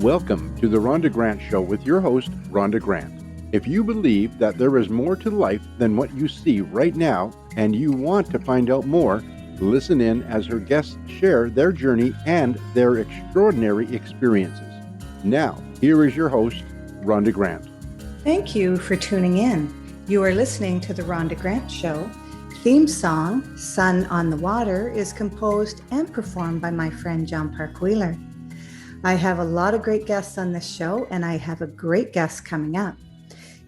Welcome to the Rhonda Grant Show with your host, Rhonda Grant. If you believe that there is more to life than what you see right now and you want to find out more, listen in as her guests share their journey and their extraordinary experiences. Now, here is your host, Rhonda Grant. Thank you for tuning in. You are listening to the Rhonda Grant Show. Theme song, Sun on the Water, is composed and performed by my friend John Park Wheeler. I have a lot of great guests on this show, and I have a great guest coming up.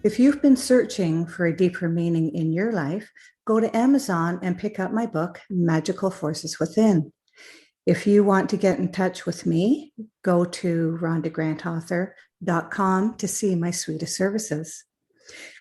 If you've been searching for a deeper meaning in your life, go to Amazon and pick up my book, Magical Forces Within. If you want to get in touch with me, go to rhondagrantauthor.com to see my suite of services.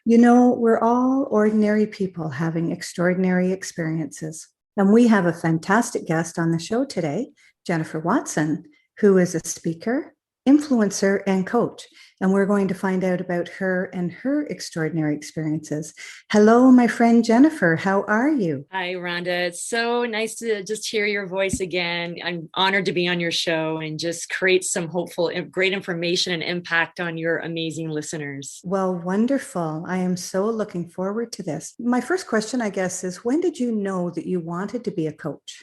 You know, we're all ordinary people having extraordinary experiences. And we have a fantastic guest on the show today, Jennifer Watson, who is a speaker, influencer, and coach. And we're going to find out about her and her extraordinary experiences. Hello, my friend Jennifer. How are you? Hi, Rhonda. It's so nice to just hear your voice again. I'm honored to be on your show and just create some hopeful, great information and impact on your amazing listeners. Well, wonderful. I am so looking forward to this. My first question, I guess, is when did you know that you wanted to be a coach?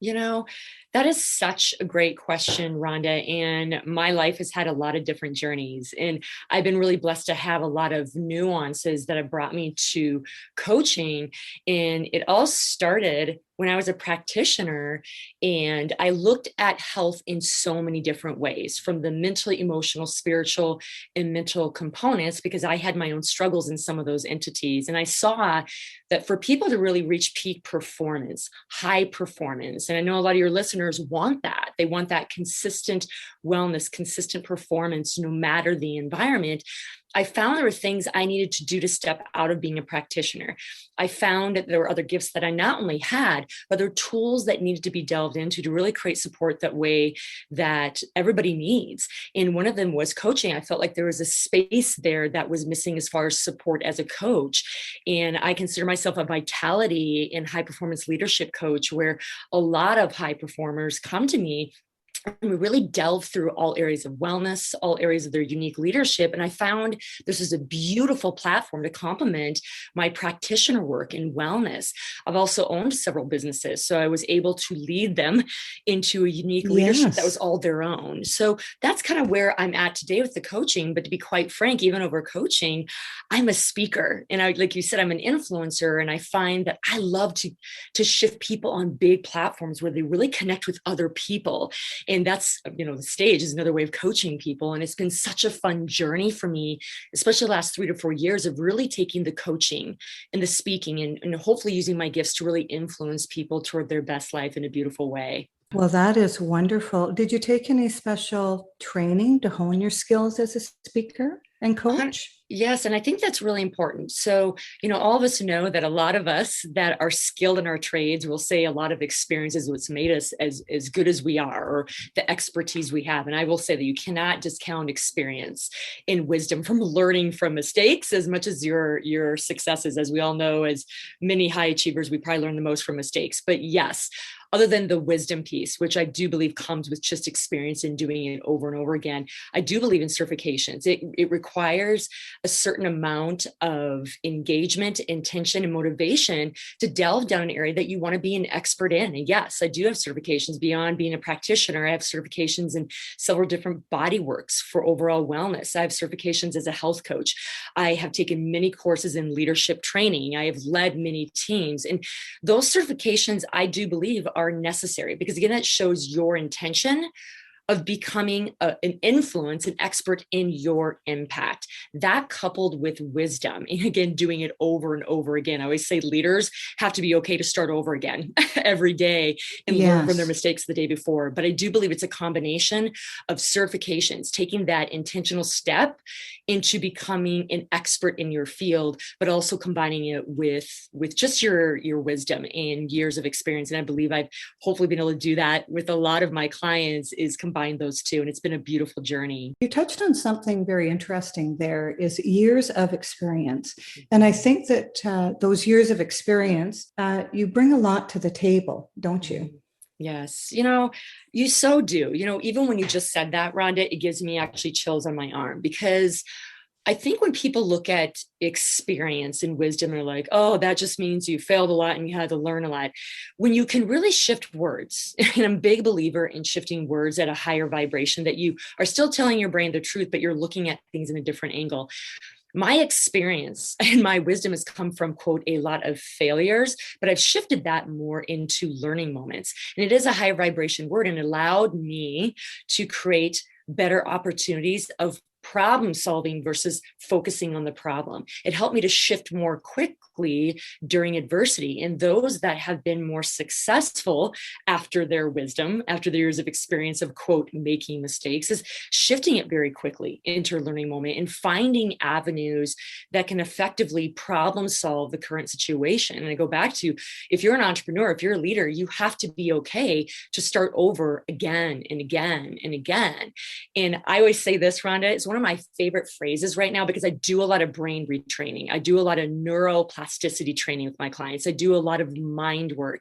You know, that is such a great question, Rhonda. And my life has had a lot of different journeys. And I've been really blessed to have a lot of nuances that have brought me to coaching. And it all started when I was a practitioner and I looked at health in so many different ways, from the mentally, emotional, spiritual, and mental components, because I had my own struggles in some of those entities. And I saw that for people to really reach peak performance, high performance, and I know a lot of your listeners want that. They want that consistent wellness, consistent performance, no matter the environment. I found there were things I needed to do to step out of being a practitioner. I found that there were other gifts that I not only had, but there were tools that needed to be delved into to really create support that way that everybody needs. And one of them was coaching. I felt like there was a space there that was missing as far as support as a coach. And I consider myself a vitality and high performance leadership coach, where a lot of high performers come to me. And we really delve through all areas of wellness, all areas of their unique leadership. And I found this is a beautiful platform to complement my practitioner work in wellness. I've also owned several businesses, so I was able to lead them into a unique leadership that was all their own. So that's kind of where I'm at today with the coaching. But to be quite frank, even over coaching, I'm a speaker. And I, like you said, I'm an influencer. And I find that I love to shift people on big platforms where they really connect with other people. And that's, the stage is another way of coaching people. And it's been such a fun journey for me, especially the last 3 to 4 years of really taking the coaching and the speaking and hopefully using my gifts to really influence people toward their best life in a beautiful way. Well, that is wonderful. Did you take any special training to hone your skills as a speaker and coach? Yes. And I think that's really important. So, all of us know that a lot of us that are skilled in our trades will say a lot of experience is what's made us as good as we are, or the expertise we have. And I will say that you cannot discount experience and wisdom from learning from mistakes as much as your successes. As we all know, as many high achievers, we probably learn the most from mistakes. But yes, other than the wisdom piece, which I do believe comes with just experience in doing it over and over again, I do believe in certifications. It requires a certain amount of engagement, intention, and motivation to delve down an area that you want to be an expert in. And yes, I do have certifications beyond being a practitioner. I have certifications in several different body works for overall wellness. I have certifications as a health coach. I have taken many courses in leadership training. I have led many teams. And those certifications, I do believe, are necessary because, again, that shows your intention of becoming an influence, an expert in your impact. That coupled with wisdom, and again, doing it over and over again. I always say leaders have to be okay to start over again every day and learn from their mistakes the day before. But I do believe it's a combination of certifications, taking that intentional step into becoming an expert in your field, but also combining it with just your wisdom and years of experience. And I believe I've hopefully been able to do that with a lot of my clients, is combine those two. And it's been a beautiful journey. You touched on something very interesting there, is years of experience. And I think that those years of experience, you bring a lot to the table, don't you? Yes. You so do. Even when you just said that, Rhonda, it gives me actually chills on my arm, because I think when people look at experience and wisdom, they're like, oh, that just means you failed a lot and you had to learn a lot. When you can really shift words, and I'm a big believer in shifting words at a higher vibration, that you are still telling your brain the truth, but you're looking at things in a different angle. My experience and my wisdom has come from, quote, a lot of failures, but I've shifted that more into learning moments. And it is a high vibration word, and it allowed me to create better opportunities of problem solving versus focusing on the problem. It helped me to shift more quickly during adversity. And those that have been more successful after their wisdom, after the years of experience of, quote, making mistakes, is shifting it very quickly into a learning moment and finding avenues that can effectively problem solve the current situation. And I go back to, if you're an entrepreneur, if you're a leader, you have to be okay to start over again and again and again. And I always say this, Rhonda, it's one of my favorite phrases right now, because I do a lot of brain retraining. I do a lot of neuroplasticity training with my clients. I do a lot of mind work.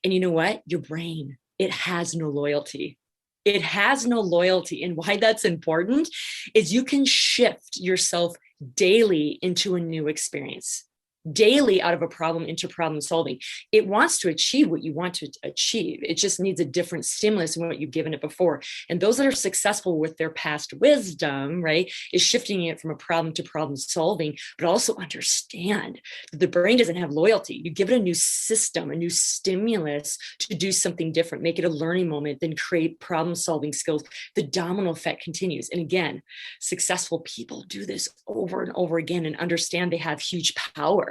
And you know what? Your brain, it has no loyalty. It has no loyalty. And why that's important is you can shift yourself daily into a new experience, daily out of a problem into problem solving. It wants to achieve what you want to achieve. It just needs a different stimulus than what you've given it before. And those that are successful with their past wisdom, right, is shifting it from a problem to problem solving, but also understand that the brain doesn't have loyalty. You give it a new system, a new stimulus to do something different, make it a learning moment, then create problem solving skills. The domino effect continues. And again, successful people do this over and over again and understand they have huge power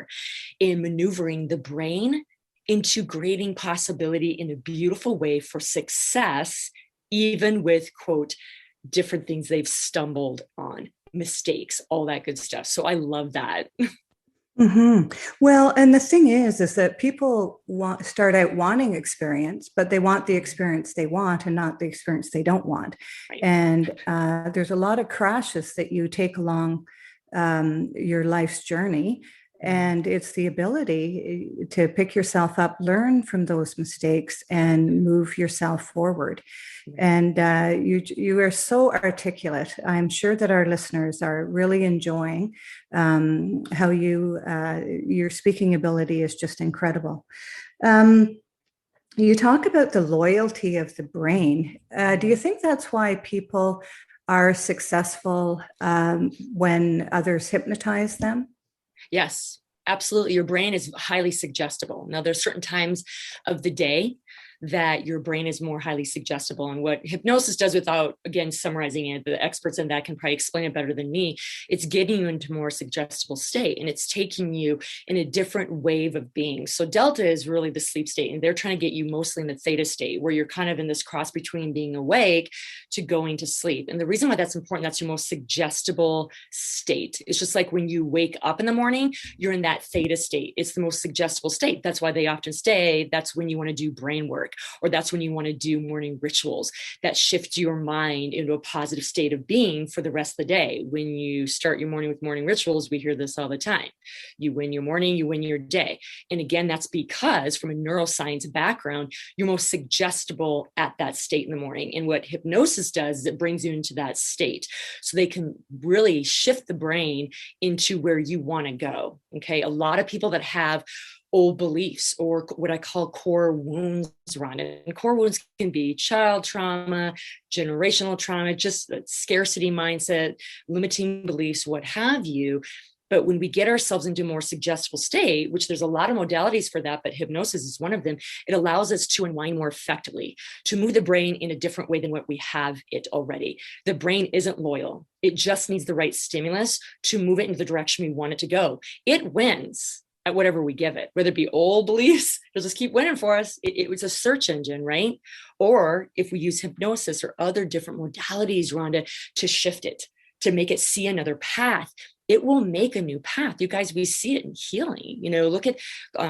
in maneuvering the brain into creating possibility in a beautiful way for success, even with, quote, different things they've stumbled on, mistakes, all that good stuff. So I love that. Mm-hmm. Well, and the thing is that people start out wanting experience, but they want the experience they want and not the experience they don't want. Right. And there's a lot of crashes that you take along your life's journey. And it's the ability to pick yourself up, learn from those mistakes, and move yourself forward. And you are so articulate. I'm sure that our listeners are really enjoying how your speaking ability is just incredible. You talk about the loyalty of the brain. Do you think that's why people are successful when others hypnotize them? Yes, absolutely. Your brain is highly suggestible. Now, there's certain times of the day that your brain is more highly suggestible. And what hypnosis does, without, again, summarizing it, the experts in that can probably explain it better than me, it's getting you into a more suggestible state, and it's taking you in a different wave of being. So Delta is really the sleep state, and they're trying to get you mostly in the theta state, where you're kind of in this cross between being awake to going to sleep. And the reason why that's important, that's your most suggestible state. It's just like when you wake up in the morning, you're in that theta state. It's the most suggestible state. That's why they often say that's when you want to do brain work, or that's when you want to do morning rituals that shift your mind into a positive state of being for the rest of the day. When you start your morning with morning rituals, we hear this all the time. You win your morning, you win your day. And again, that's because from a neuroscience background, you're most suggestible at that state in the morning. And what hypnosis does is it brings you into that state so they can really shift the brain into where you want to go. Okay. A lot of people that have old beliefs, or what I call core wounds, run it. And core wounds can be child trauma, generational trauma, just scarcity mindset, limiting beliefs, what have you. But when we get ourselves into a more suggestible state, which there's a lot of modalities for that, but hypnosis is one of them, it allows us to unwind more effectively, to move the brain in a different way than what we have it already. The brain isn't loyal. It just needs the right stimulus to move it into the direction we want it to go. It wins at whatever we give it, whether it be old beliefs, it'll just keep winning for us. It was a search engine, right? Or if we use hypnosis or other different modalities, Rhonda, to shift it, to make it see another path, it will make a new path. You guys, we see it in healing. Look at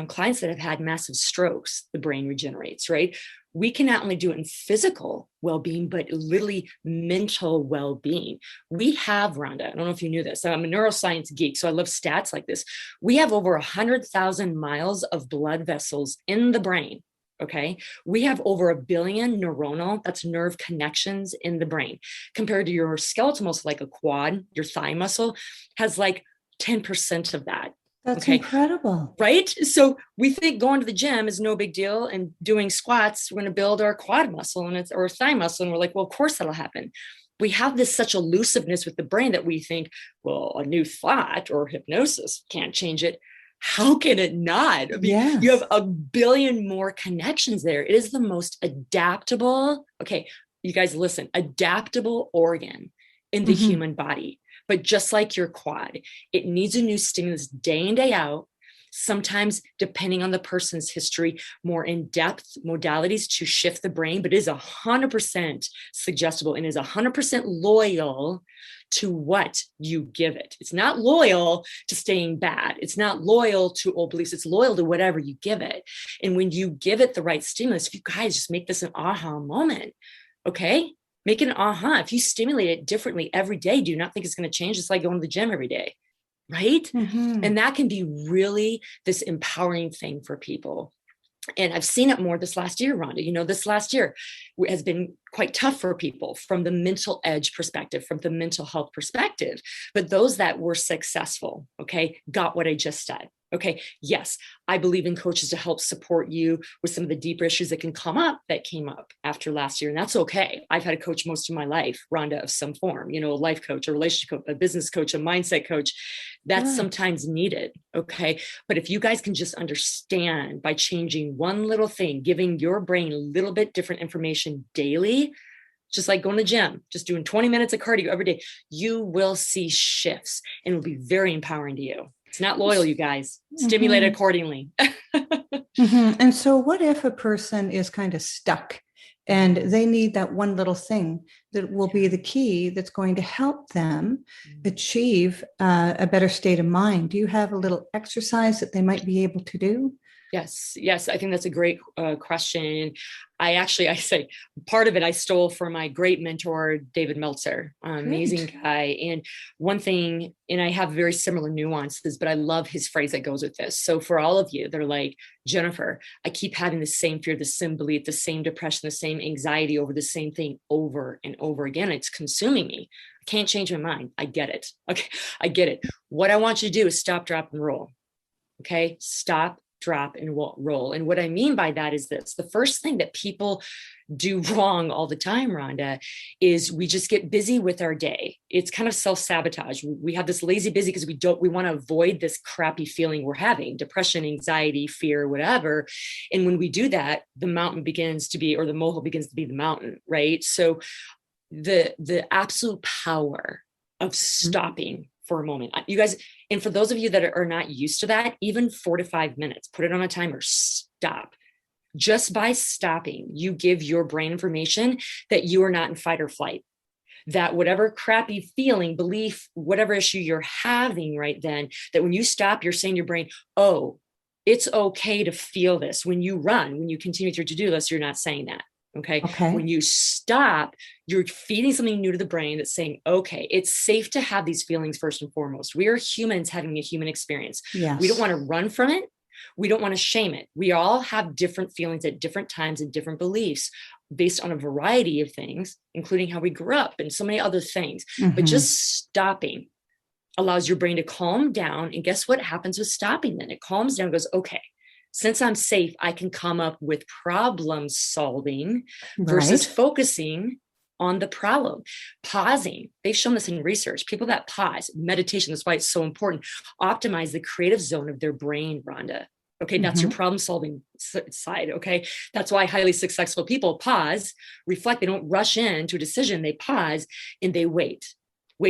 clients that have had massive strokes. The brain regenerates, right? We can not only do it in physical well-being, but literally mental well-being. We have, Rhonda, I don't know if you knew this, I'm a neuroscience geek, so I love stats like this. We have over 100,000 miles of blood vessels in the brain. Okay. We have over 1 billion neuronal, that's nerve connections in the brain, compared to your skeletal muscle, like a quad, your thigh muscle has like 10% of that. That's Okay. incredible. Right. So we think going to the gym is no big deal and doing squats, we're going to build our quad muscle and it's or thigh muscle. And we're like, well, of course that'll happen. We have this such elusiveness with the brain that we think, well, a new thought or hypnosis can't change it. How can it not? I mean, Yes. you have 1 billion more connections there. It is the most adaptable. Okay, you guys listen, adaptable organ in the human body. But just like your quad, it needs a new stimulus day in, day out. Sometimes, depending on the person's history, more in-depth modalities to shift the brain, but it is 100% suggestible and is 100% loyal to what you give it. It's not loyal to staying bad. It's not loyal to old beliefs. It's loyal to whatever you give it. And when you give it the right stimulus, if you guys just make this an aha moment, okay? Make it an aha. If you stimulate it differently every day, do you not think it's going to change? It's like going to the gym every day, right? And that can be really this empowering thing for people. And I've seen it more this last year, Rhonda. You know, this last year has been quite tough for people from the mental edge perspective, from the mental health perspective. But those that were successful, okay, got what I just said. Okay, yes, I believe in coaches to help support you with some of the deeper issues that can come up that came up after last year. And that's okay. I've had a coach most of my life, Rhonda, of some form, you know, a life coach, a relationship coach, a business coach, a mindset coach. That's sometimes needed. Okay. But if you guys can just understand by changing one little thing, giving your brain a little bit different information daily, just like going to the gym, just doing 20 minutes of cardio every day, you will see shifts and it will be very empowering to you. It's not loyal, you guys. Stimulate accordingly. And so what if a person is kind of stuck and they need that one little thing that will be the key that's going to help them achieve a better state of mind? Do you have a little exercise that they might be able to do? Yes. I think that's a great question. I say part of it I stole from my great mentor, David Meltzer, amazing guy. And one thing, and I have very similar nuances, but I love his phrase that goes with this. So for all of you that are like, Jennifer, I keep having the same fear, the same belief, the same depression, the same anxiety over the same thing over and over again. It's consuming me. I can't change my mind. I get it. Okay. I get it. What I want you to do is stop, drop, and roll. Okay. Stop, drop, and roll. And what I mean by that is this: the first thing that people do wrong all the time, Rhonda, is we just get busy with our day. It's kind of self-sabotage. We have this lazy busy because we want to avoid this crappy feeling we're having, depression, anxiety, fear, whatever. And when we do that, the mountain begins to be, or the molehill begins to be the mountain, right? So the absolute power of stopping for a moment, you guys, and for those of you that are not used to that, even 4 to 5 minutes, put it on a timer, stop. Just by stopping, you give your brain information that you are not in fight or flight, that whatever crappy feeling, belief, whatever issue you're having right then, that when you stop, you're saying to your brain, oh, it's okay to feel this. When you run, when you continue with your to-do list, you're not saying that. Okay. When you stop, you're feeding something new to the brain that's saying, okay, it's safe to have these feelings first and foremost. We are humans having a human experience. Yes. We don't want to run from it. We don't want to shame it. We all have different feelings at different times and different beliefs based on a variety of things, including how we grew up and so many other things. But just stopping allows your brain to calm down. And guess what happens with stopping then? It calms down and goes, okay, since I'm safe, I can come up with problem solving versus focusing on the problem. Pausing. They've shown this in research. People that pause, meditation, that's why it's so important, optimize the creative zone of their brain, Rhonda. Okay, that's your problem solving side. Okay, that's why highly successful people pause, reflect. They don't rush into a decision. They pause and they wait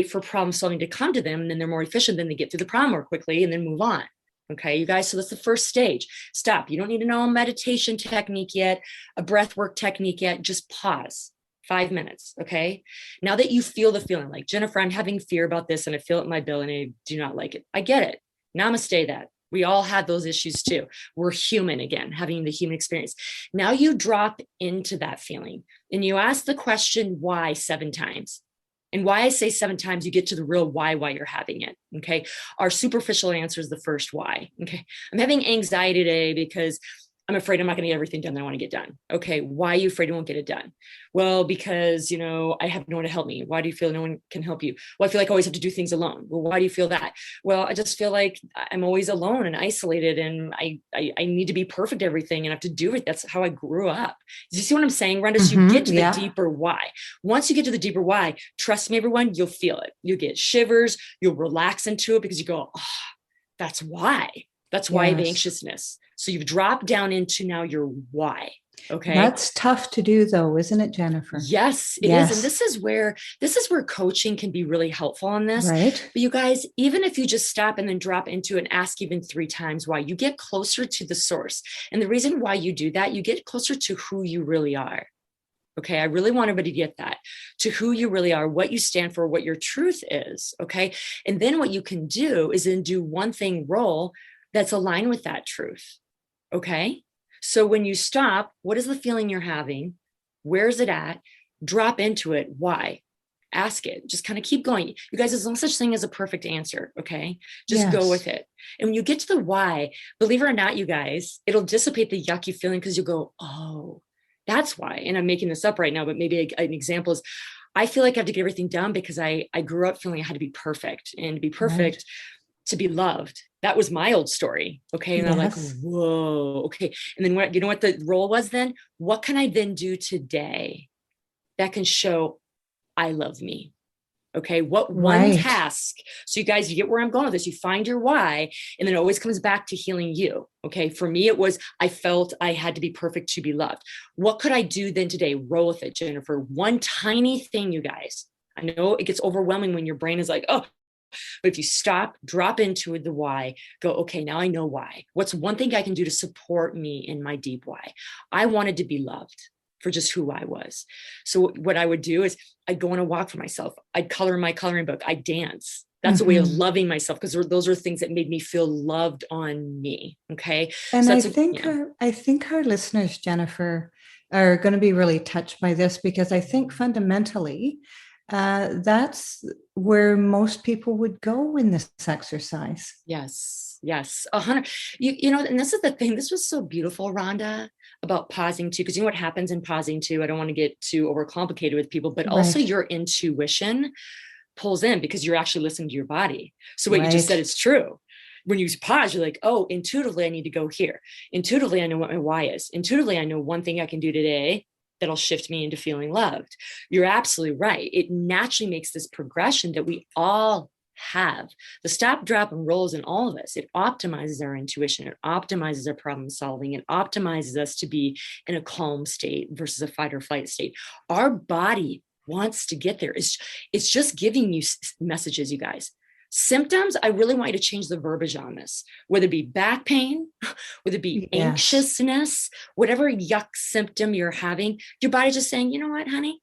for problem solving to come to them. And then they're more efficient. Then they get through the problem more quickly and then move on. Okay, you guys, so that's the first stage. Stop. You don't need to know a meditation technique yet, a breath work technique yet. Just pause 5 minutes. Okay. Now that you feel the feeling like, Jennifer, I'm having fear about this and I feel it in my belly and I do not like it. I get it. Namaste that. We all had those issues too. We're human again, having the human experience. Now you drop into that feeling and you ask the question, why 7 times? And why I say 7 times, you get to the real why you're having it. Okay. Our superficial answer is the first why. Okay. I'm having anxiety today because I'm afraid I'm not going to get everything done that I want to get done. Okay. Why are you afraid you won't get it done? Well, because, I have no one to help me. Why do you feel no one can help you? Well, I feel like I always have to do things alone. Well, why do you feel that? Well, I just feel like I'm always alone and isolated, and I need to be perfect at everything and I have to do it. That's how I grew up. Do you see what I'm saying, Rhonda? So you get to the deeper why. Once you get to the deeper why, trust me, everyone, you'll feel it. You get shivers, you'll relax into it because you go, oh, that's why. That's why of anxiousness. So you've dropped down into now your why. Okay. That's tough to do though, isn't it, Jennifer? Yes, it is. And this is where coaching can be really helpful on this. Right. But you guys, even if you just stop and then drop into and ask even 3 times why, you get closer to the source. And the reason why you do that, you get closer to who you really are. Okay. I really want everybody to get that, to who you really are, what you stand for, what your truth is. Okay. And then what you can do is then do one thing role that's aligned with that truth. Okay. So when you stop, what is the feeling you're having? Where's it at? Drop into it. Why? Ask it. Just kind of keep going. You guys, there's no such thing as a perfect answer. Okay. Just go with it. And when you get to the why, believe it or not, you guys, it'll dissipate the yucky feeling because you go, oh, that's why. And I'm making this up right now, but maybe an example is I feel like I have to get everything done because I grew up feeling I had to be perfect, and to be perfect, to be loved. That was my old story. Okay. And I'm like, whoa. Okay. And then what, what the role was then? What can I then do today that can show I love me? Okay. What one task? So you guys, you get where I'm going with this. You find your why, and then it always comes back to healing you. Okay. For me, it was, I felt I had to be perfect to be loved. What could I do then today? Roll with it, Jennifer. One tiny thing, you guys. I know it gets overwhelming when your brain is like, oh, but if you stop, drop into the why, go, okay, now I know why. What's one thing I can do to support me in my deep why? I wanted to be loved for just who I was. So what I would do is I'd go on a walk for myself. I'd color in my coloring book. I'd dance. That's a way of loving myself, because those are things that made me feel loved on me. Okay. And so I think our listeners, Jennifer, are going to be really touched by this, because I think fundamentally, that's where most people would go in this exercise. Yes. 100. And this is the thing. This was so beautiful, Rhonda, about pausing too, because you know what happens in pausing too. I don't want to get too overcomplicated with people, but also your intuition pulls in because you're actually listening to your body. So what you just said is true. When you pause, you're like, oh, intuitively, I need to go here. Intuitively, I know what my why is. Intuitively, I know one thing I can do today that'll shift me into feeling loved. You're absolutely right. It naturally makes this progression that we all have. The stop, drop, and rolls in all of us. It optimizes our intuition. It optimizes our problem solving. It optimizes us to be in a calm state versus a fight or flight state. Our body wants to get there. It's just giving you messages, you guys. Symptoms, I really want you to change the verbiage on this, whether it be back pain, whether it be anxiousness, whatever yuck symptom you're having, your body's just saying, you know what, honey,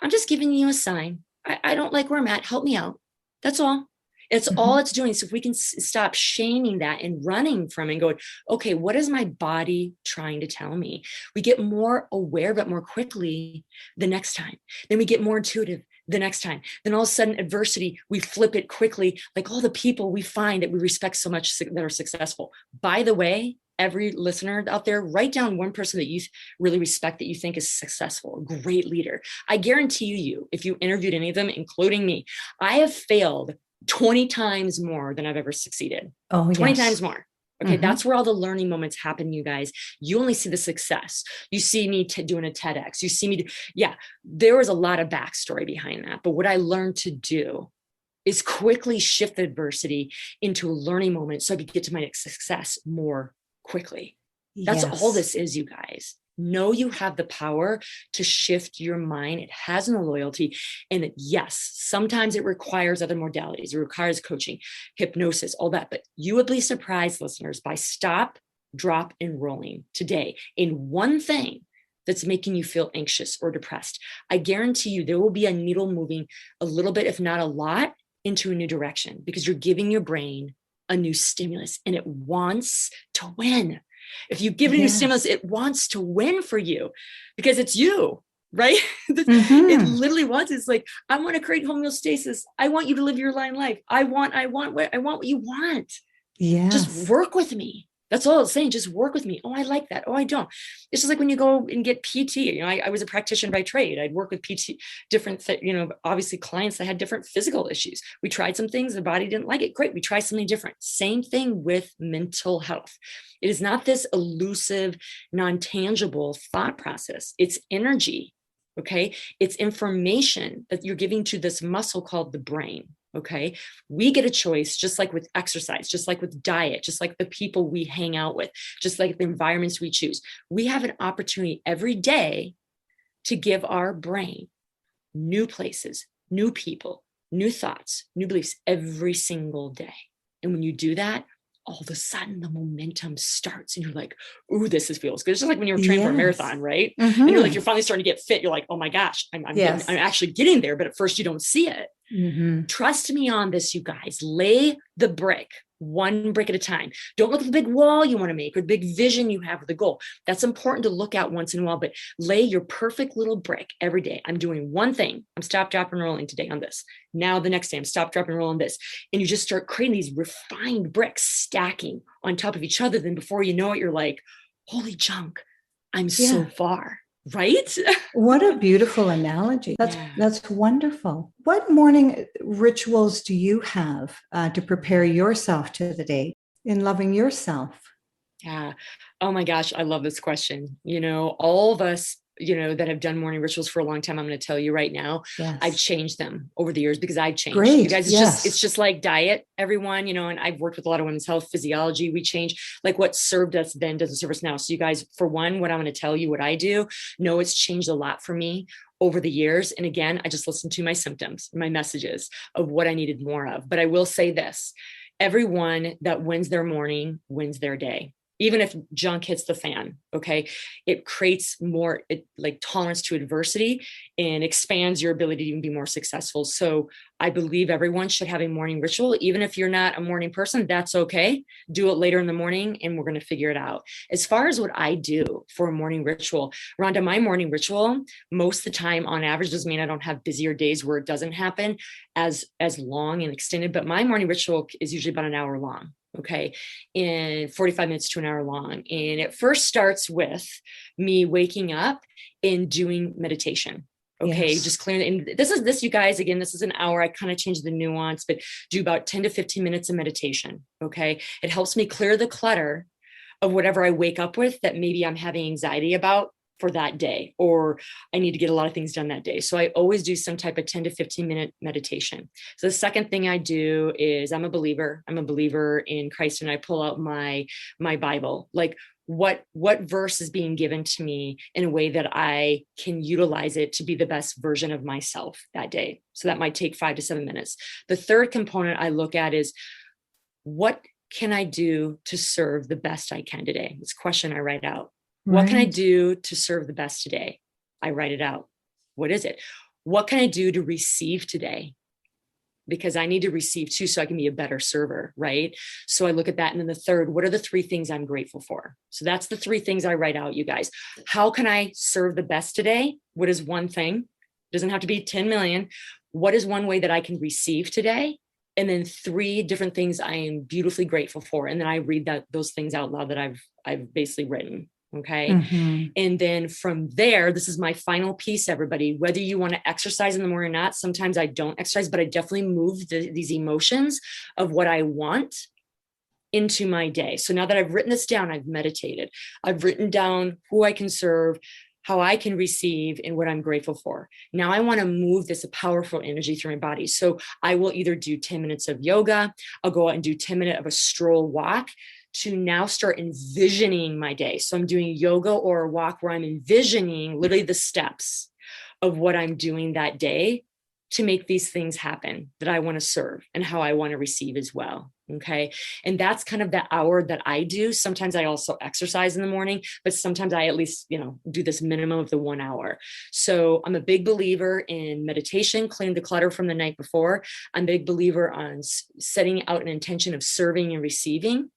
I'm just giving you a sign. I don't like where I'm at. Help me out. That's all. It's all it's doing. So if we can stop shaming that and running from it and going, okay, what is my body trying to tell me? We get more aware, but more quickly the next time. Then we get more intuitive the next time. Then all of a sudden adversity, we flip it quickly. Like all the people we find that we respect so much that are successful. By the way, every listener out there, write down one person that you really respect that you think is successful, a great leader. I guarantee you, if you interviewed any of them, including me, I have failed 20 times more than I've ever succeeded. 20 times more. Okay. That's where all the learning moments happen, you guys. You only see the success. You see me doing a TEDx. You see me there was a lot of backstory behind that. But what I learned to do is quickly shift the adversity into a learning moment so I could get to my next success more quickly. That's all this is, you guys. Know you have the power to shift your mind. It has no loyalty. And yes, sometimes it requires other modalities. It requires coaching, hypnosis, all that. But you would be surprised, listeners, by stop, drop, and rolling today in one thing that's making you feel anxious or depressed. I guarantee you there will be a needle moving a little bit, if not a lot, into a new direction, because you're giving your brain a new stimulus and it wants to win. If you give it a new stimulus, it wants to win for you because it's you, right? It literally wants. It's like, I want to create homeostasis. I want you to live your life. I want what you want. Just work with me. That's all it's saying. Just work with me. Oh, I like that. Oh, I don't. It's just like when you go and get PT. I was a practitioner by trade. I'd work with PT, different, obviously clients that had different physical issues. We tried some things, the body didn't like it. Great. We try something different. Same thing with mental health. It is not this elusive, non-tangible thought process. It's energy. Okay. It's information that you're giving to this muscle called the brain. Okay. We get a choice, just like with exercise, just like with diet, just like the people we hang out with, just like the environments we choose. We have an opportunity every day to give our brain new places, new people, new thoughts, new beliefs every single day. And when you do that, all of a sudden the momentum starts and you're like, ooh, feels good. It's just like when you're training for a marathon, right? Mm-hmm. And you're finally starting to get fit. You're like, oh my gosh, I'm actually getting there. But at first you don't see it. Mm-hmm. Trust me on this, you guys. Lay the brick, one brick at a time. Don't look at the big wall you want to make or the big vision you have with the goal. That's important to look at once in a while, but lay your perfect little brick every day. I'm doing one thing. I'm stop, drop, and rolling today on this. Now the next day, I'm stop, drop, and roll on this. And you just start creating these refined bricks stacking on top of each other. Then before you know it, you're like, holy junk, I'm so far. Right? What a beautiful analogy. That's wonderful. What morning rituals do you have to prepare yourself to the day in loving yourself? Yeah. Oh my gosh. I love this question. All of us, that have done morning rituals for a long time, I'm going to tell you right now, I've changed them over the years because I've changed. Great. You guys, it's just like diet, everyone, and I've worked with a lot of women's health physiology. We change, like what served us then doesn't serve us now. So you guys, for one, what I'm going to tell you, what I do, no, it's changed a lot for me over the years. And again, I just listened to my symptoms, my messages of what I needed more of. But I will say this, everyone that wins their morning wins their day. Even if junk hits the fan, okay, it creates more tolerance to adversity and expands your ability to even be more successful. So I believe everyone should have a morning ritual. Even if you're not a morning person, that's okay. Do it later in the morning and we're going to figure it out. As far as what I do for a morning ritual, Rhonda, my morning ritual, most of the time on average, doesn't mean I don't have busier days where it doesn't happen as long and extended, but my morning ritual is usually about an hour long. Okay. And 45 minutes to an hour long. And it first starts with me waking up and doing meditation. Okay. Yes. Just clearing. And this, you guys, again, this is an hour. I kind of changed the nuance, but do about 10 to 15 minutes of meditation. Okay. It helps me clear the clutter of whatever I wake up with that maybe I'm having anxiety about for that day, or I need to get a lot of things done that day. So I always do some type of 10 to 15 minute meditation. So the second thing I do is I'm a believer in Christ, and I pull out my Bible, like what verse is being given to me in a way that I can utilize it to be the best version of myself that day. So that might take 5 to 7 minutes. The third component I look at is what can I do to serve the best I can today? It's a question I write out. What can I do to serve the best today? I write it out. What is it? What can I do to receive today? Because I need to receive too, so I can be a better server, right? So I look at that. And then the third, what are the 3 things I'm grateful for? So that's the 3 things I write out, you guys. How can I serve the best today? What is one thing? It doesn't have to be 10 million. What is one way that I can receive today? And then 3 different things I am beautifully grateful for. And then I read those things out loud that I've basically written. Okay. Mm-hmm. And then from there, this is my final piece, everybody, whether you want to exercise in the morning or not. Sometimes I don't exercise, but I definitely move these emotions of what I want into my day. So now that I've written this down, I've meditated, I've written down who I can serve, how I can receive, and what I'm grateful for. Now I want to move this powerful energy through my body. So I will either do 10 minutes of yoga. I'll go out and do 10 minutes of a stroll walk to now start envisioning my day. So I'm doing yoga or a walk where I'm envisioning literally the steps of what I'm doing that day to make these things happen that I want to serve and how I want to receive as well. Okay. And that's kind of the hour that I do. Sometimes I also exercise in the morning, but sometimes I at least, do this minimum of the 1 hour. So I'm a big believer in meditation, clearing the clutter from the night before. I'm a big believer on setting out an intention of serving and receiving,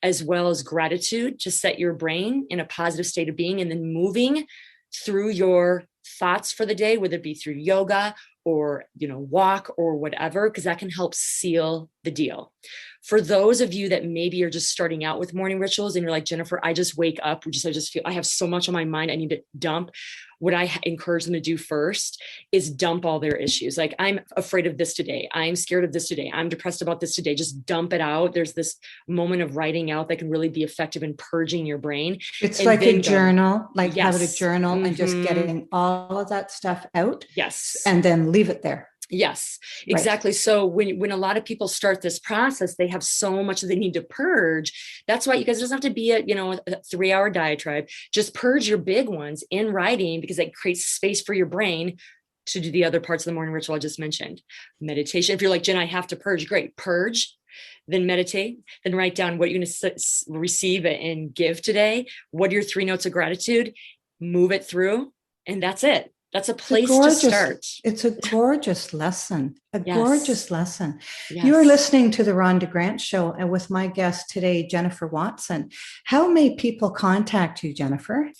as well as gratitude to set your brain in a positive state of being, and then moving through your thoughts for the day, whether it be through yoga or, walk or whatever, because that can help seal the deal. For those of you that maybe are just starting out with morning rituals and you're like, Jennifer, I just wake up, I just feel I have so much on my mind, I need to dump. What I encourage them to do first is dump all their issues. Like, I'm afraid of this today. I'm scared of this today. I'm depressed about this today. Just dump it out. There's this moment of writing out that can really be effective in purging your brain. It's like a journal, like yes. having a journal and just getting all of that stuff out. Yes. And then leave it there. Yes, exactly. Right. So when a lot of people start this process, they have so much that they need to purge. That's why you guys, it doesn't have to be a 3-hour diatribe. Just purge your big ones in writing, because that creates space for your brain to do the other parts of the morning ritual I just mentioned. Meditation. If you're like, Jen, I have to purge. Great. Purge, then meditate, then write down what you're going to receive and give today. What are your 3 notes of gratitude? Move it through. And that's it. That's a place to start. It's a gorgeous lesson, gorgeous lesson. Yes. You are listening to the Rhonda Grant Show, and with my guest today, Jennifer Watson. How may people contact you, Jennifer?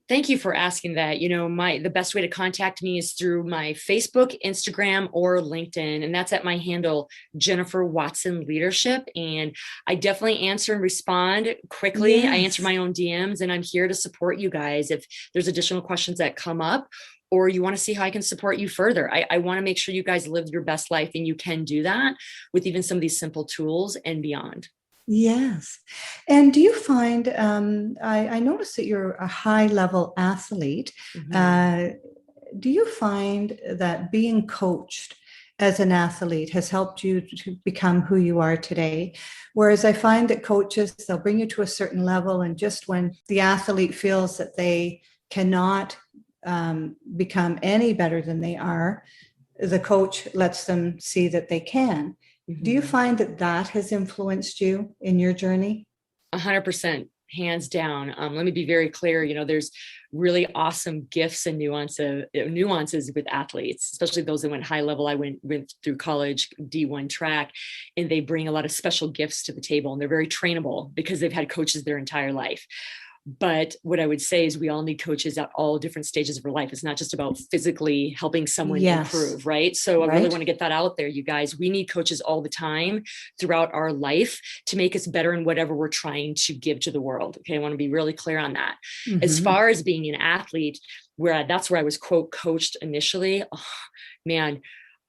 Thank you for asking that. The best way to contact me is through my Facebook, Instagram, or LinkedIn. And that's at my handle, Jennifer Watson Leadership. And I definitely answer and respond quickly. Yes. I answer my own DMs, and I'm here to support you guys if there's additional questions that come up, or you want to see how I can support you further. I want to make sure you guys live your best life, and you can do that with even some of these simple tools and beyond. Yes. And do you find, I noticed that you're a high level athlete. Mm-hmm. Do you find that being coached as an athlete has helped you to become who you are today? Whereas I find that coaches, they'll bring you to a certain level, and just when the athlete feels that they cannot become any better than they are, the coach lets them see that they can. Mm-hmm. Do you find that has influenced you in your journey? 100%, hands down. Let me be very clear. There's really awesome gifts and nuances with athletes, especially those that went high level. I went through college, D1 track, and they bring a lot of special gifts to the table, and they're very trainable because they've had coaches their entire life. But what I would say is we all need coaches at all different stages of our life. It's not just about physically helping someone improve, right? So I really want to get that out there, you guys. We need coaches all the time throughout our life to make us better in whatever we're trying to give to the world. Okay, I want to be really clear on that. Mm-hmm. As far as being an athlete, that's where I was, quote, coached initially. Oh, man,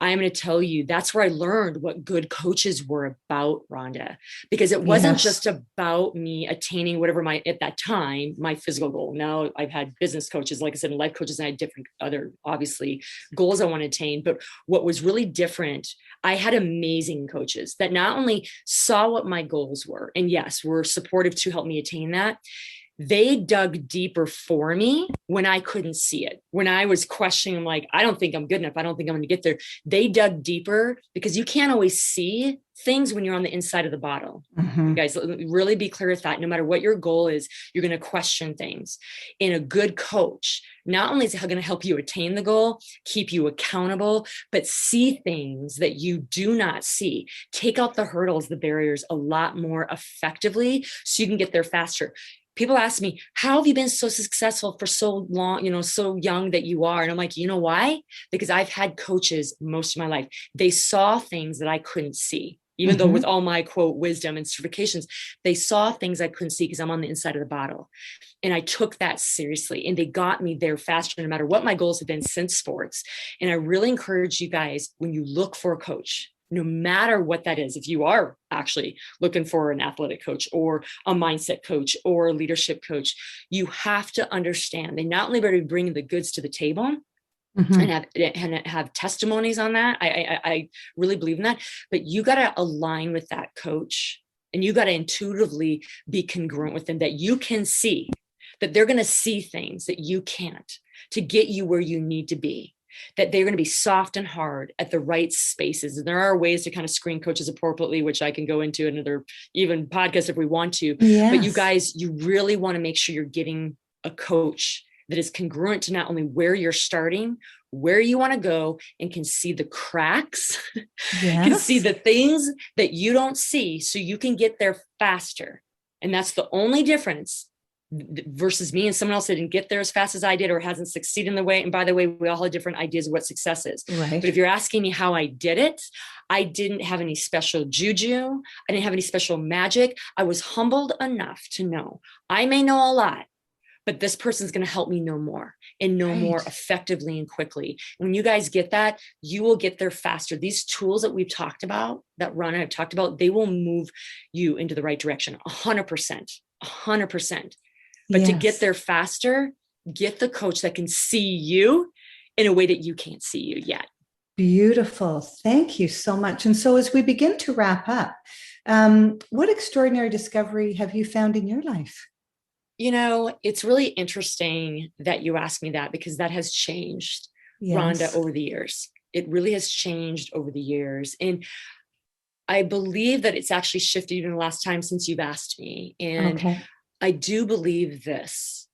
I'm going to tell you, that's where I learned what good coaches were about, Rhonda, because it wasn't just about me attaining whatever at that time, my physical goal. Now I've had business coaches, like I said, and life coaches, and I had different other, obviously, goals I want to attain. But what was really different, I had amazing coaches that not only saw what my goals were, and yes, were supportive to help me attain that, they dug deeper for me when I couldn't see it. When I was questioning, like, I don't think I'm good enough. I don't think I'm going to get there. They dug deeper, because you can't always see things when you're on the inside of the bottle. Mm-hmm. You guys, really be clear with that. No matter what your goal is, you're going to question things. And a good coach, not only is it going to help you attain the goal, keep you accountable, but see things that you do not see. Take out the hurdles, the barriers a lot more effectively, so you can get there faster. People ask me, how have you been so successful for so long, so young that you are? And I'm like, you know why? Because I've had coaches most of my life. They saw things that I couldn't see, even though with all my, quote, wisdom and certifications, they saw things I couldn't see because I'm on the inside of the bottle. And I took that seriously, and they got me there faster, no matter what my goals have been since sports. And I really encourage you guys, when you look for a coach, no matter what that is, if you are actually looking for an athletic coach or a mindset coach or a leadership coach, you have to understand they not only better be bringing the goods to the table and have testimonies on that. I really believe in that, but you got to align with that coach, and you got to intuitively be congruent with them, that you can see that they're going to see things that you can't, to get you where you need to be. That they're going to be soft and hard at the right spaces. And there are ways to kind of screen coaches appropriately, which I can go into another even podcast if we want to. Yes. But you guys, you really want to make sure you're getting a coach that is congruent to not only where you're starting, where you want to go, and can see the cracks, can see the things that you don't see, so you can get there faster. And that's the only difference versus me and someone else that didn't get there as fast as I did or hasn't succeeded in the way. And by the way, we all have different ideas of what success is. Right. But if you're asking me how I did it, I didn't have any special juju. I didn't have any special magic. I was humbled enough to know I may know a lot, but this person's going to help me know more and know more effectively and quickly. When you guys get that, you will get there faster. These tools that we've talked about, that Ron and I've talked about, they will move you into the right direction. 100%, 100%. But to get there faster, get the coach that can see you in a way that you can't see you yet. Beautiful. Thank you so much. And so as we begin to wrap up, what extraordinary discovery have you found in your life? You know, it's really interesting that you asked me that, because that has changed, Rhonda, over the years. It really has changed over the years. And I believe that it's actually shifted even the last time since you've asked me. And I do believe this.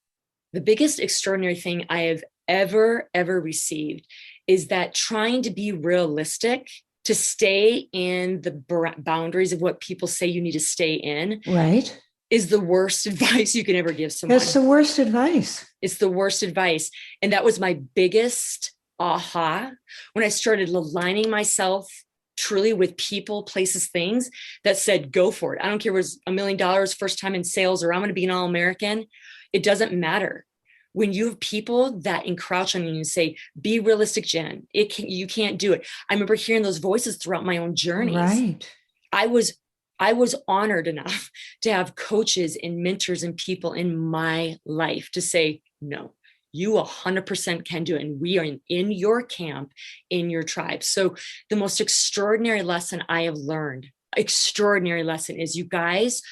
The biggest extraordinary thing I have ever received is that trying to be realistic, to stay in the boundaries of what people say you need to stay in, right, is the worst advice you can ever give someone. That's the worst advice. It's the worst advice. And that was my biggest aha when I started aligning myself truly with people, places, things that said, go for it. I don't care if it was $1 million first time in sales, or I'm going to be an all-American. It doesn't matter. When you have people that encroach on you and say, be realistic, Jen, you can't do it. I remember hearing those voices throughout my own journeys. Right. I was honored enough to have coaches and mentors and people in my life to say, no, you 100% can do it. And we are in your camp, in your tribe. So the most extraordinary lesson I have learned, is you guys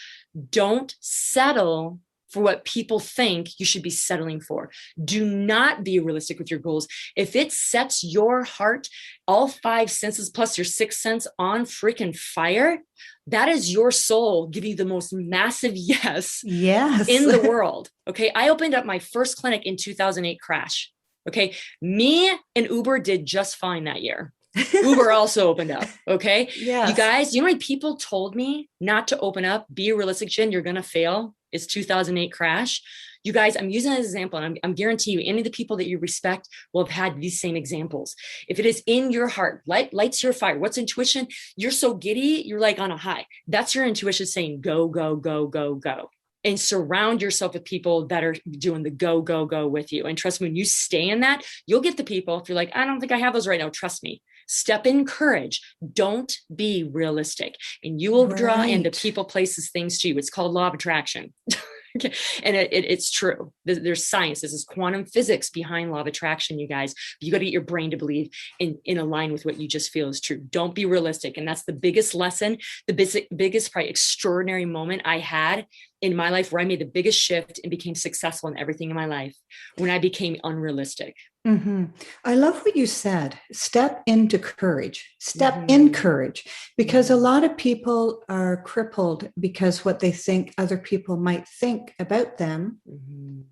don't settle for what people think you should be settling for. Do not be realistic with your goals. If it sets your heart, all 5 senses plus your 6th sense on freaking fire, that is your soul giving you the most massive yes in the world. Okay. I opened up my first clinic in 2008 crash. Okay. Me and Uber did just fine that year. Uber also opened up. Okay. Yes. You guys, you know how many people told me not to open up, be realistic, Jen, you're going to fail. It's 2008 crash. You guys, I'm using that as an example, and I'm guaranteeing you, any of the people that you respect will have had these same examples. If it is in your heart, lights your fire. What's intuition? You're so giddy, you're like on a high. That's your intuition saying go, go, go, go, go. And surround yourself with people that are doing the go, go, go with you. And trust me, when you stay in that, you'll get the people. If you're like, I don't think I have those right now, trust me. Step in courage. Don't be realistic. And you will draw into people, places, things to you. It's called law of attraction. Okay. And it's true. There's science. This is quantum physics behind law of attraction, you guys. You got to get your brain to believe in align with what you just feel is true. Don't be realistic. And that's the biggest lesson, the biggest, probably extraordinary moment I had in my life, where I made the biggest shift and became successful in everything in my life, when I became unrealistic. Mm-hmm. I love what you said. Step into courage. Step in courage, because a lot of people are crippled because what they think other people might think about them,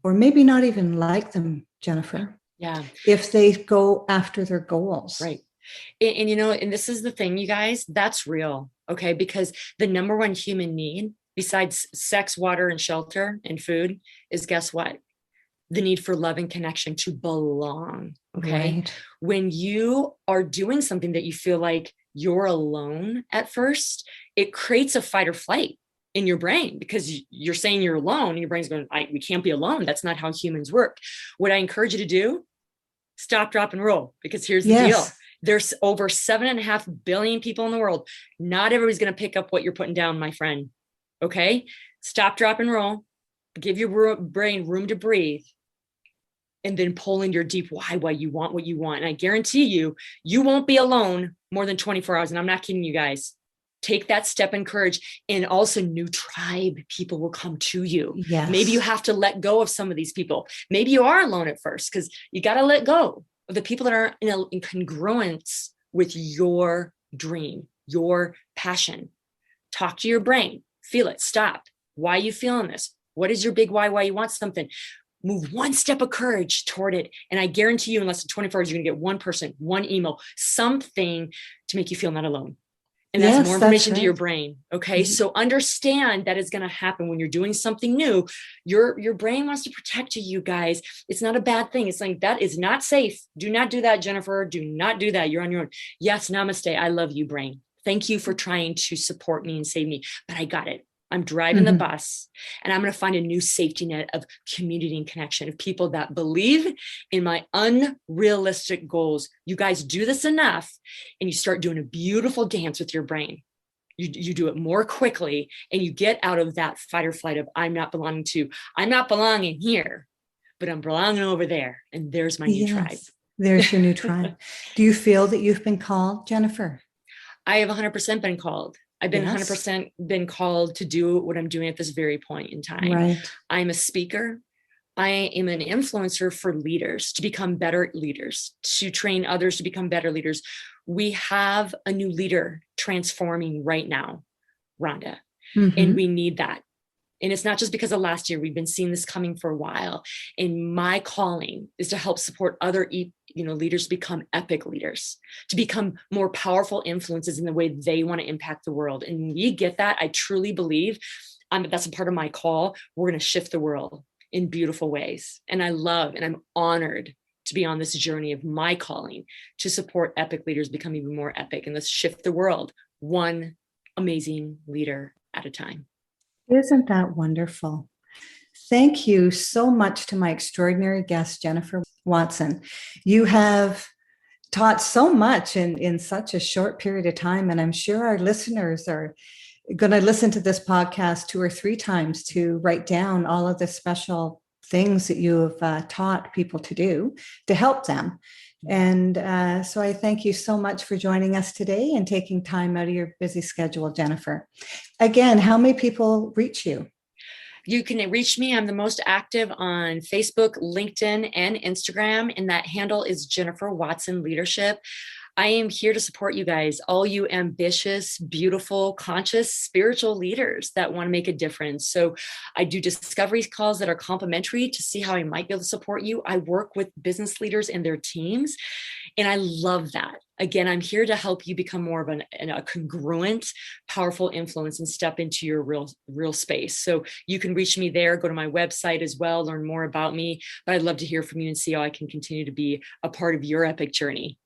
or maybe not even like them, Jennifer. Yeah. If they go after their goals. Right. And you know, and this is the thing, you guys, that's real. Okay. Because the number one human need, besides sex, water, and shelter and food, is, guess what? The need for love and connection, to belong. Okay. Right. When you are doing something that you feel like you're alone at first, it creates a fight or flight in your brain, because you're saying you're alone and your brain's going, we can't be alone. That's not how humans work. What I encourage you to do, stop, drop, and roll, because here's the deal. There's over 7.5 billion people in the world. Not everybody's going to pick up what you're putting down, my friend. Okay. Stop, drop, and roll. Give your brain room to breathe. And then pull in your deep why you want what you want. And I guarantee you, you won't be alone more than 24 hours. And I'm not kidding you guys. Take that step in courage, and also new tribe people will come to you. Yes. Maybe you have to let go of some of these people. Maybe you are alone at first, because you got to let go of the people that are in congruence with your dream, your passion. Talk to your brain, feel it, stop. Why are you feeling this? What is your big why you want something? Move one step of courage toward it. And I guarantee you, in less than 24 hours, you're going to get one person, one email, something to make you feel not alone. And that's Yes, more that's information to right. your brain. Okay. So understand that is going to happen when you're doing something new. Your brain wants to protect you guys. It's not a bad thing. It's like, that is not safe. Do not do that, Jennifer. Do not do that. You're on your own. Yes. Namaste. I love you, brain. Thank you for trying to support me and save me, but I got it. I'm driving the bus, and I'm going to find a new safety net of community and connection, of people that believe in my unrealistic goals. You guys do this enough, and you start doing a beautiful dance with your brain. You do it more quickly, and you get out of that fight or flight of I'm not belonging here, but I'm belonging over there. And there's my new tribe. There's your new tribe. Do you feel that you've been called, Jennifer? I have 100% been called. I've been 100% been called to do what I'm doing at this very point in time. Right. I'm a speaker. I am an influencer for leaders to become better leaders, to train others to become better leaders. We have a new leader transforming right now, Rhonda, and we need that. And it's not just because of last year. We've been seeing this coming for a while. And my calling is to help support other leaders to become epic leaders, to become more powerful influences in the way they want to impact the world. And when we get that, I truly believe that's a part of my call. We're going to shift the world in beautiful ways. And I love, and I'm honored to be on this journey of my calling to support epic leaders become even more epic. And let's shift the world one amazing leader at a time. Isn't that wonderful? Thank you so much to my extraordinary guest, Jennifer Watson. You have taught so much in such a short period of time, and I'm sure our listeners are going to listen to this podcast 2 or 3 times to write down all of the special things that you have taught people to do to help them. And so I thank you so much for joining us today and taking time out of your busy schedule, Jennifer. Again, how may people reach you? You can reach me. I'm the most active on Facebook, LinkedIn, and Instagram. And that handle is Jennifer Watson Leadership. I am here to support you guys, all you ambitious, beautiful, conscious, spiritual leaders that want to make a difference. So I do discovery calls that are complimentary to see how I might be able to support you. I work with business leaders and their teams, and I love that. Again, I'm here to help you become more of a congruent, powerful influence and step into your real space. So you can reach me there, go to my website as well, learn more about me. But I'd love to hear from you and see how I can continue to be a part of your epic journey.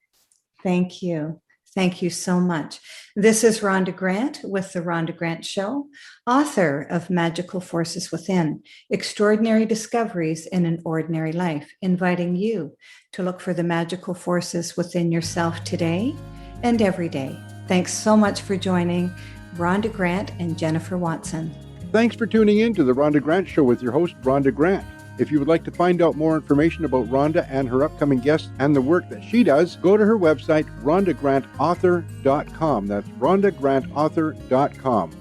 Thank you. Thank you so much. This is Rhonda Grant with The Rhonda Grant Show, author of Magical Forces Within, Extraordinary Discoveries in an Ordinary Life, inviting you to look for the magical forces within yourself today and every day. Thanks so much for joining Rhonda Grant and Jennifer Watson. Thanks for tuning in to The Rhonda Grant Show with your host, Rhonda Grant. If you would like to find out more information about Rhonda and her upcoming guests and the work that she does, go to her website, rhondagrantauthor.com. That's rhondagrantauthor.com.